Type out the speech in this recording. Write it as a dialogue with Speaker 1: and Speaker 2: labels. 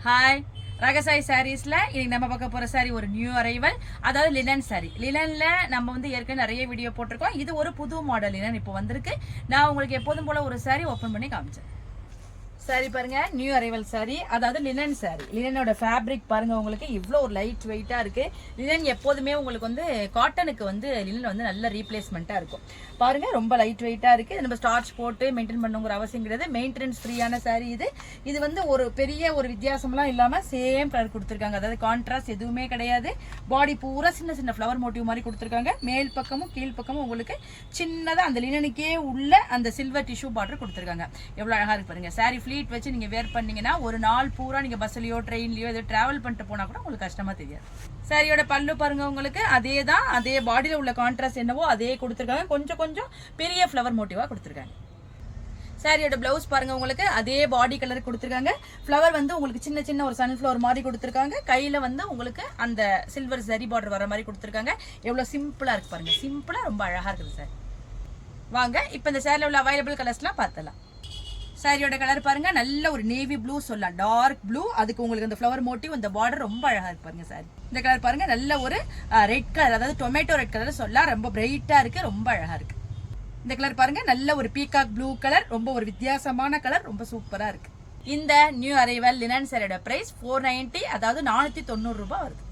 Speaker 1: Hi ரகசாய் சாரீஸ்ல இன்னைக்கு நம்ம பார்க்க போற சாரி ஒரு நியூ அரைவல், அதாவது லினன் சாரி. லினன்ல நம்ம வந்து ஏற்கனவே நிறைய வீடியோ போட்டிருக்கோம். இது ஒரு புது மாடல் லினன் இப்போ வந்திருக்கு. நான் உங்களுக்கு எப்போதும் போல ஒரு சாரி ஓப்பன் பண்ணி காமிச்சேன். சாரி பாருங்க, நியூ அரைவல் சாரி, அதாவது லினன் சாரி. லினனோட ஃபேப்ரிக் பாருங்க, உங்களுக்கு இவ்வளோ ஒரு லைட் வெயிட்டா இருக்கு. லினன் எப்போதுமே உங்களுக்கு வந்து காட்டனுக்கு வந்து லினன் வந்து நல்ல ரீப்ளேஸ்மெண்ட்டா இருக்கும். பாருங்க ரொம்ப லைட் வெயிட்டா இருக்கு. நம்ம ஸ்டார்ச் போட்டு மெயின்டைன் பண்ணுங்கிற அவசியம் கிடையாது. மெயின்டெனன்ஸ் ஃப்ரீயான சாரி இது. இது வந்து ஒரு பெரிய ஒரு வித்தியாசம்லாம் இல்லாம சேம் கலர் கொடுத்துருக்காங்க. அதாவது கான்ட்ராஸ்ட் எதுவுமே கிடையாது. பாடி பூரா சின்ன சின்ன ஃப்ளவர் மோட்டிவ் மாதிரி கொடுத்துருக்காங்க. மேல் பக்கமும் கீழ் பக்கமும் உங்களுக்கு சின்னதாக அந்த லினனுக்கே உள்ள அந்த சில்வர் டிஷ்யூ பார்டர் கொடுத்துருக்காங்க. எவ்வளோ அழகா இருக்கு பாருங்க. சாரி ஃபிளீட் வச்சு நீங்க வேர் பண்ணீங்கன்னா ஒரு நாள் பூரா நீங்க பஸ்லயோ ட்ரெயின்லயோ ஏதோ டிராவல் பண்ணிட்டு போனா கூட உங்களுக்கு கஷ்டமா தெரியாது. சாரியோட பல்லு பாருங்க, உங்களுக்கு அதே தான், அதே பாடியில உள்ள கான்ட்ராஸ்ட் என்னவோ அதே கொடுத்துருக்காங்க. கொஞ்சம் கொஞ்சம் பெரிய ஃப்ளவர் மோட்டிவா கொடுத்துருக்காங்க. சாரியோட பிளவுஸ் பாருங்க, உங்களுக்கு அதே பாடி கலர் கொடுத்துருக்காங்க. ஃப்ளவர் வந்து உங்களுக்கு சின்ன சின்ன ஒரு சன்ஃப்ளவர் மாதிரி கொடுத்துருக்காங்க. கையில வந்து உங்களுக்கு அந்த சில்வர் ஜரி பார்டர் வர மாதிரி கொடுத்துருக்காங்க. எவ்வளவு சிம்பிளா இருக்கு பாருங்க. சிம்பிளா ரொம்ப அழகா இருக்குது சார். வாங்க இப்போ இந்த சாரியில் உள்ள அவைலபிள் கலர்ஸ்லாம் பார்த்தலாம். சாரியோட கலர் பாருங்க, நல்ல ஒரு நேவி ப்ளூ சொல்லலாம், டார்க் ப்ளூ. அதுக்கு உங்களுக்கு இந்த ஃப்ளவர் மோட்டிவ், இந்த பார்டர் ரொம்ப அழகா இருக்கு பாருங்க. சாரி இந்த கலர் பாருங்க, நல்ல ஒரு ரெட் கலர், அதாவது டொமேட்டோ ரெட் கலர் சொல்லலாம். ரொம்ப பிரைட்டா இருக்கு, ரொம்ப அழகா இருக்கு. இந்த கலர் பாருங்க, நல்ல ஒரு பீகாக் ப்ளூ கலர், ரொம்ப ஒரு வித்தியாசமான கலர், ரொம்ப சூப்பரா இருக்கு. இந்த நியூ அரைவல் லினன் சாரியோட பிரைஸ் 490, அதாவது 490 ரூபாய் வருது.